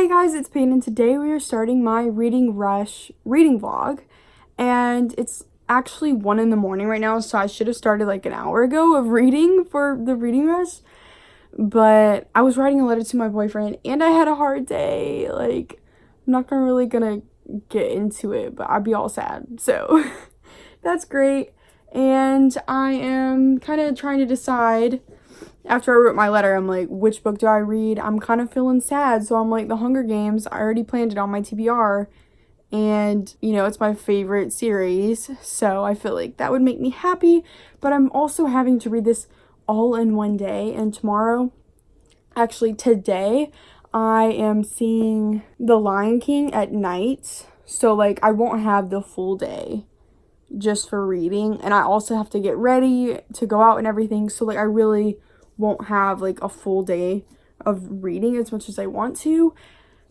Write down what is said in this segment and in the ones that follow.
Hey guys, it's Peyton, and today we are starting my reading rush reading vlog, and it's actually 1 in the morning right now, so I should have started like an hour ago of reading for the reading rush, but I was writing a letter to my boyfriend and I had a hard day. Like, I'm not gonna get into it, but I'd be all sad, so that's great. And I am kind of trying to decide. After I wrote my letter, I'm like, which book do I read? I'm kind of feeling sad, so I'm like, The Hunger Games. I already planned it on my TBR, and, you know, it's my favorite series, so I feel like that would make me happy, but I'm also having to read this all in one day, and actually today, I am seeing The Lion King at night, so, like, I won't have the full day just for reading, and I also have to get ready to go out and everything, so, like, I really won't have like a full day of reading as much as I want to.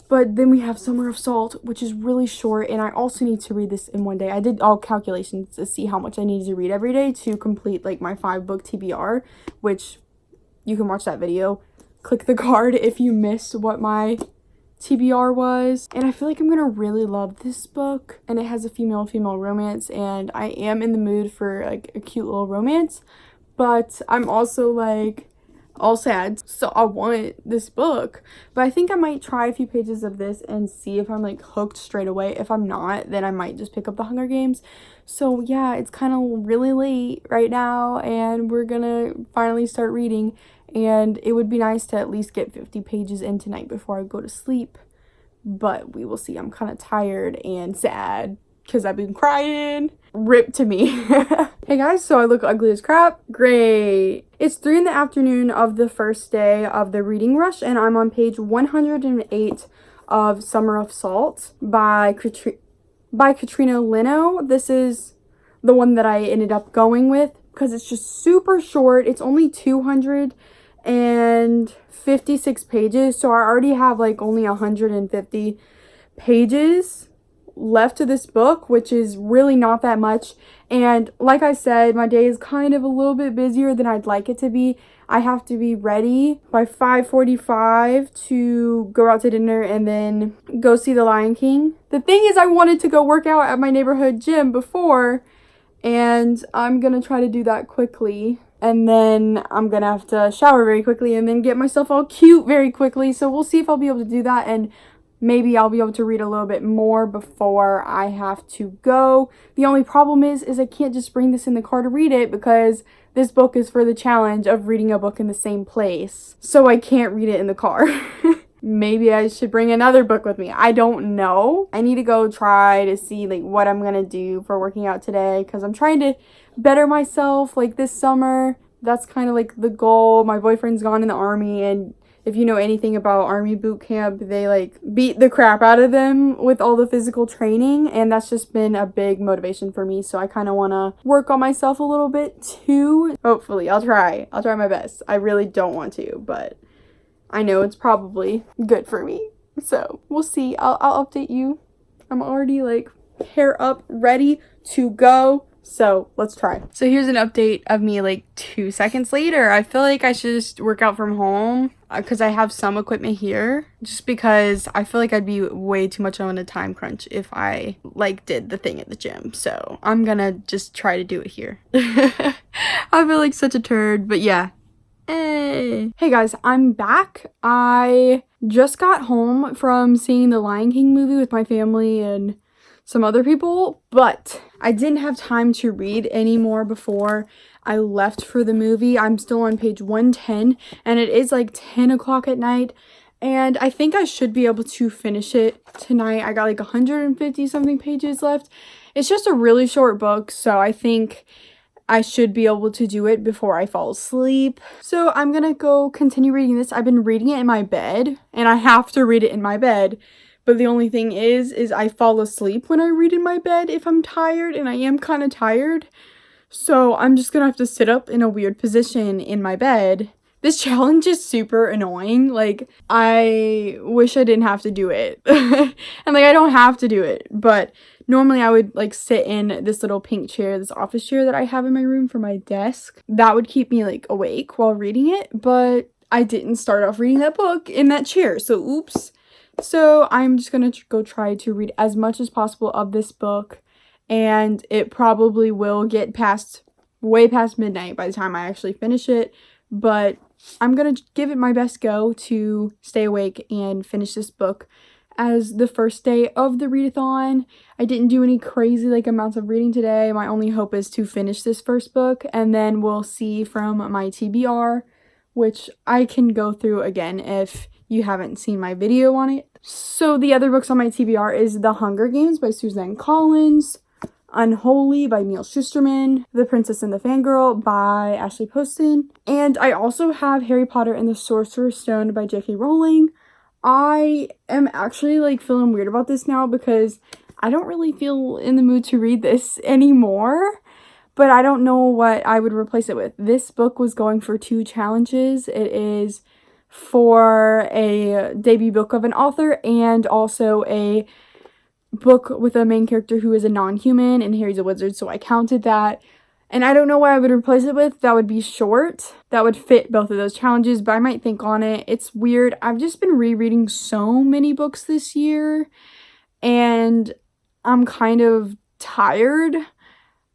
But then we have Summer of Salt, which is really short, and I also need to read this in one day. I did all calculations to see how much I needed to read every day to complete like my 5-book TBR, which you can watch that video. Click the card if you missed what my TBR was. And I feel like I'm gonna really love this book, and it has a female romance, and I am in the mood for like a cute little romance, but I'm also like all sad, so I want this book. But I think I might try a few pages of this and see if I'm like hooked straight away. If I'm not, then I might just pick up The Hunger Games. So yeah, it's kind of really late right now, and we're gonna finally start reading, and it would be nice to at least get 50 pages in tonight before I go to sleep, but we will see. I'm kind of tired and sad because I've been crying. Rip to me. Hey guys, so I look ugly as crap. Great. It's 3 in the afternoon of the first day of the reading rush, and I'm on page 108 of Summer of Salt by Katrina Leno. This is the one that I ended up going with because it's just super short. It's only 256 pages, so I already have like only 150 pages left of this book, which is really not that much. And like I said, my day is kind of a little bit busier than I'd like it to be. I have to be ready by 5:45 to go out to dinner and then go see The Lion King. The thing is, I wanted to go work out at my neighborhood gym before, and I'm gonna try to do that quickly, and then I'm gonna have to shower very quickly and then get myself all cute very quickly. So we'll see if I'll be able to do that, and maybe I'll be able to read a little bit more before I have to go. The only problem is I can't just bring this in the car to read it because this book is for the challenge of reading a book in the same place. So I can't read it in the car. Maybe I should bring another book with me. I don't know. I need to go try to see like what I'm gonna do for working out today, because I'm trying to better myself like this summer. That's kind of like the goal. My boyfriend's gone in the army, and if you know anything about army boot camp, they like beat the crap out of them with all the physical training, and that's just been a big motivation for me. So I kind of want to work on myself a little bit too. Hopefully, I'll try my best. I really don't want to, but I know it's probably good for me. So we'll see. I'll update you. I'm already like hair up, ready to go. So let's try. So here's an update of me like 2 seconds later. I feel like I should just work out from home because I have some equipment here, just because I feel like I'd be way too much on a time crunch if I like did the thing at the gym. So I'm gonna just try to do it here. I feel like such a turd, but yeah. Hey guys, I'm back. I just got home from seeing the Lion King movie with my family and some other people, but I didn't have time to read anymore before I left for the movie. I'm still on page 110, and it is like 10 o'clock at night, and I think I should be able to finish it tonight. I got like 150 something pages left. It's just a really short book, so I think I should be able to do it before I fall asleep. So I'm gonna go continue reading this. I've been reading it in my bed, and I have to read it in my bed. But the only thing is I fall asleep when I read in my bed if I'm tired, and I am kind of tired. So I'm just gonna have to sit up in a weird position in my bed. This challenge is super annoying. Like, I wish I didn't have to do it. And like, I don't have to do it, but normally I would like sit in this little pink chair, this office chair that I have in my room for my desk. That would keep me like awake while reading it, but I didn't start off reading that book in that chair, so oops. So I'm just gonna go try to read as much as possible of this book, and it probably will get way past midnight by the time I actually finish it, but I'm gonna give it my best go to stay awake and finish this book as the first day of the readathon. I didn't do any crazy amounts of reading today. My only hope is to finish this first book, and then we'll see from my TBR, which I can go through again if you haven't seen my video on it. So the other books on my TBR is The Hunger Games by Suzanne Collins, Unholy by Neil Shusterman, The Princess and the Fangirl by Ashley Poston, and I also have Harry Potter and the Sorcerer's Stone by J.K. Rowling. I am actually feeling weird about this now because I don't really feel in the mood to read this anymore, but I don't know what I would replace it with. This book was going for 2 challenges. It is for a debut book of an author and also a book with a main character who is a non-human, and Harry's a wizard, so I counted that. And I don't know what I would replace it with that would be short, that would fit both of those challenges, but I might think on it. It's weird. I've just been rereading so many books this year, and I'm kind of tired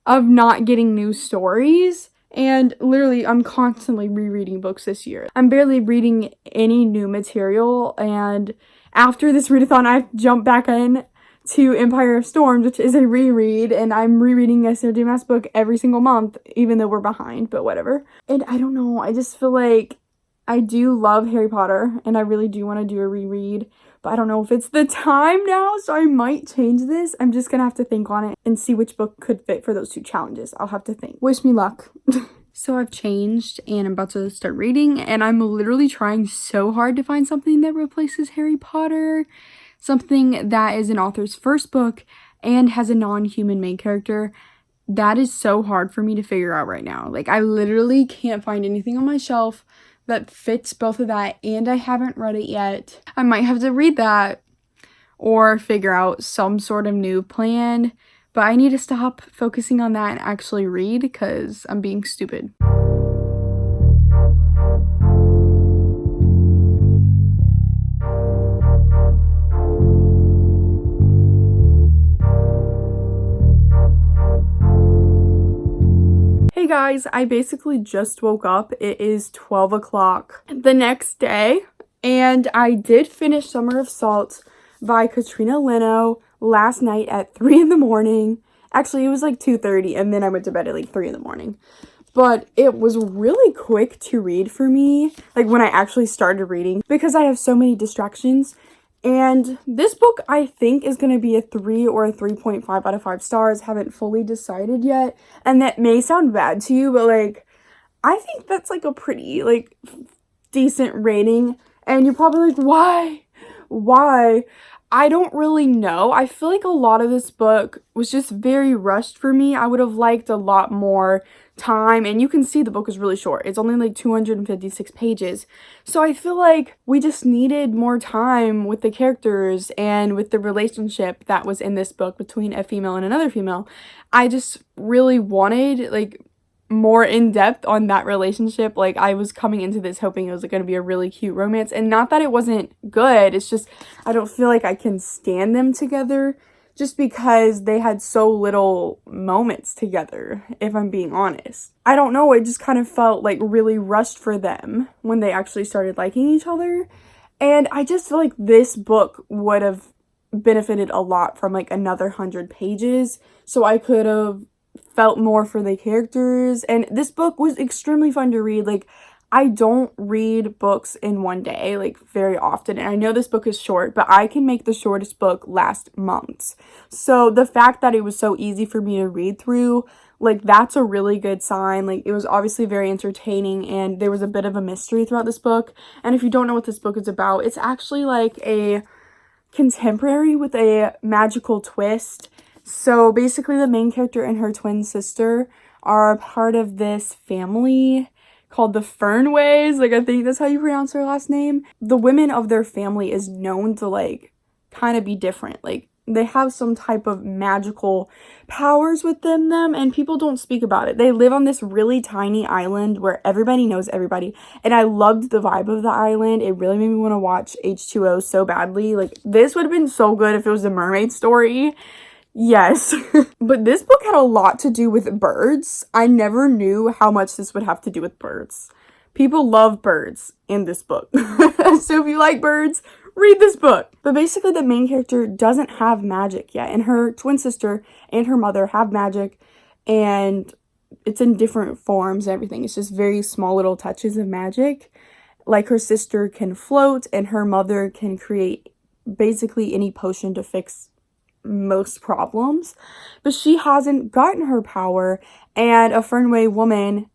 of not getting new stories. And literally, I'm constantly rereading books this year. I'm barely reading any new material, and after this readathon, I've jumped back in to Empire of Storms, which is a reread, and I'm rereading a Sarah J. Maas book every single month, even though we're behind, but whatever. And I don't know, I just feel like I do love Harry Potter, and I really do want to do a reread, but I don't know if it's the time now, so I might change this. I'm just gonna have to think on it and see which book could fit for those 2 challenges. I'll have to think. Wish me luck. So I've changed, and I'm about to start reading, and I'm literally trying so hard to find something that replaces Harry Potter. Something that is an author's first book and has a non-human main character. That is so hard for me to figure out right now. I literally can't find anything on my shelf that fits both of that, and I haven't read it yet. I might have to read that or figure out some sort of new plan, but I need to stop focusing on that and actually read because I'm being stupid. Hey guys, I basically just woke up. It is 12 o'clock the next day, and I did finish Summer of Salt by Katrina Leno last night at 3 in the morning. Actually, it was 2:30, and then I went to bed at 3 in the morning. But it was really quick to read for me, when I actually started reading, because I have so many distractions. And this book, I think, is going to be a 3 or a 3.5 out of 5 stars. Haven't fully decided yet. And that may sound bad to you, but, I think that's, a pretty, decent rating. And you're probably like, why? Why? I don't really know. I feel like a lot of this book was just very rushed for me. I would have liked a lot more time, and you can see the book is really short. It's only 256 pages. So I feel like we just needed more time with the characters and with the relationship that was in this book between a female and another female. I just really wanted more in depth on that relationship. I was coming into this hoping it was going to be a really cute romance, and not that it wasn't good, it's just I don't feel like I can stand them together just because they had so little moments together, if I'm being honest. I don't know, it just kind of felt really rushed for them when they actually started liking each other, and I just feel like this book would have benefited a lot from another 100 pages, so I could have felt more for the characters. And this book was extremely fun to read. I don't read books in one day very often, and I know this book is short, but I can make the shortest book last months. So the fact that it was so easy for me to read through, that's a really good sign. It was obviously very entertaining, and there was a bit of a mystery throughout this book. And if you don't know what this book is about, it's actually a contemporary with a magical twist. So basically the main character and her twin sister are part of this family called the Fernways. I think that's how you pronounce her last name. The women of their family is known to kind of be different. they have some type of magical powers within them, and people don't speak about it. They live on this really tiny island where everybody knows everybody, and I loved the vibe of the island. It really made me want to watch H2O so badly. Like, this would have been so good if it was a mermaid story. Yes. But this book had a lot to do with birds. I never knew how much this would have to do with birds. People love birds in this book. So if you like birds, read this book. But basically the main character doesn't have magic yet, and her twin sister and her mother have magic, and it's in different forms and everything. It's just very small little touches of magic. Like, her sister can float, and her mother can create basically any potion to fix most problems. But she hasn't gotten her power, and a Fernway woman,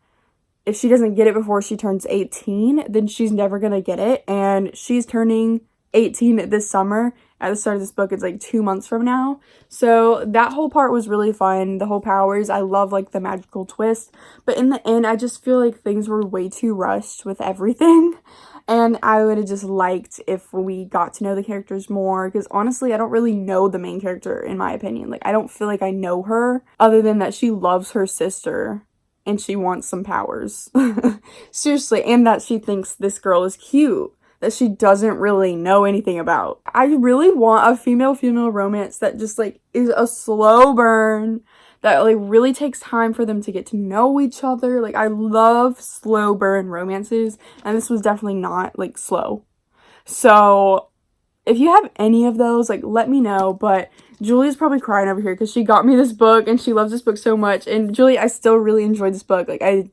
if she doesn't get it before she turns 18, then she's never gonna get it. And she's turning 18 this summer. At the start of this book, it's like 2 months from now. So that whole part was really fun. The whole powers, I love like the magical twist. But in the end, I just feel like things were way too rushed with everything. And I would have just liked if we got to know the characters more. Because honestly, I don't really know the main character, in my opinion. Like, I don't feel like I know her, other than that she loves her sister and she wants some powers. Seriously, and that she thinks this girl is cute that she doesn't really know anything about. I really want a female-female romance that just, like, is a slow burn, that, like, really takes time for them to get to know each other. Like, I love slow burn romances, and this was definitely not, like, slow. So, if you have any of those, like, let me know. But Julie's probably crying over here because she got me this book and she loves this book so much. And Julie, I still really enjoyed this book. Like, I'm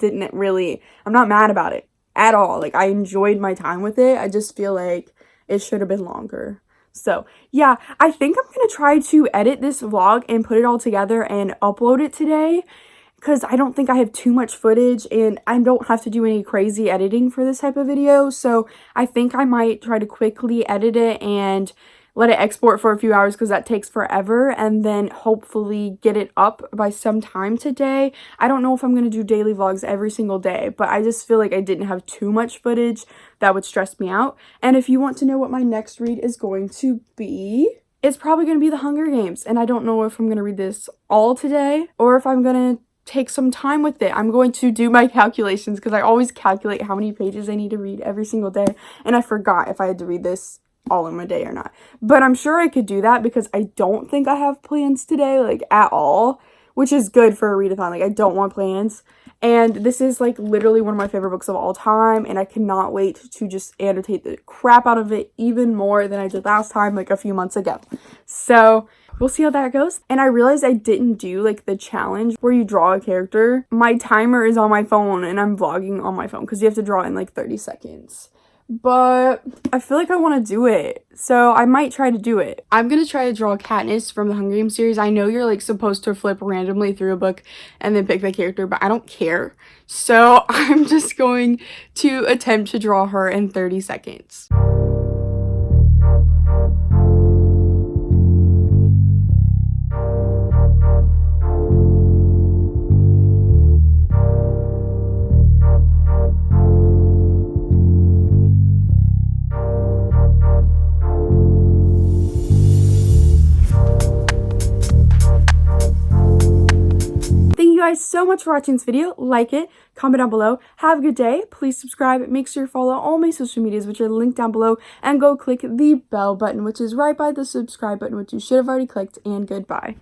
not mad about it at all. Like, I enjoyed my time with it. I just feel like it should have been longer. So, yeah, I think I'm going to try to edit this vlog and put it all together and upload it today, because I don't think I have too much footage and I don't have to do any crazy editing for this type of video. So I think I might try to quickly edit it and let it export for a few hours, because that takes forever, and then hopefully get it up by some time today. I don't know if I'm going to do daily vlogs every single day, but I just feel like I didn't have too much footage that would stress me out. And if you want to know what my next read is going to be, it's probably going to be The Hunger Games. And I don't know if I'm going to read this all today or if I'm going to take some time with it. I'm going to do my calculations, because I always calculate how many pages I need to read every single day, and I forgot if I had to read this all in one day or not. But I'm sure I could do that, because I don't think I have plans today, like, at all, which is good for a readathon. Like, I don't want plans. And this is, like, literally one of my favorite books of all time, and I cannot wait to just annotate the crap out of it even more than I did last time, like, a few months ago. So we'll see how that goes. And I realized I didn't do, like, the challenge where you draw a character. My timer is on my phone, and I'm vlogging on my phone, because you have to draw in, like, 30 seconds. But I feel like I want to do it, so I might try to do it. I'm going to try to draw Katniss from the Hunger Games series. I know you're, like, supposed to flip randomly through a book and then pick the character, but I don't care. So I'm just going to attempt to draw her in 30 seconds. Guys so much for watching this video. Like it, comment down below, have a good day, please subscribe, make sure you follow all my social medias, which are linked down below, and go click the bell button, which is right by the subscribe button, which you should have already clicked, and goodbye.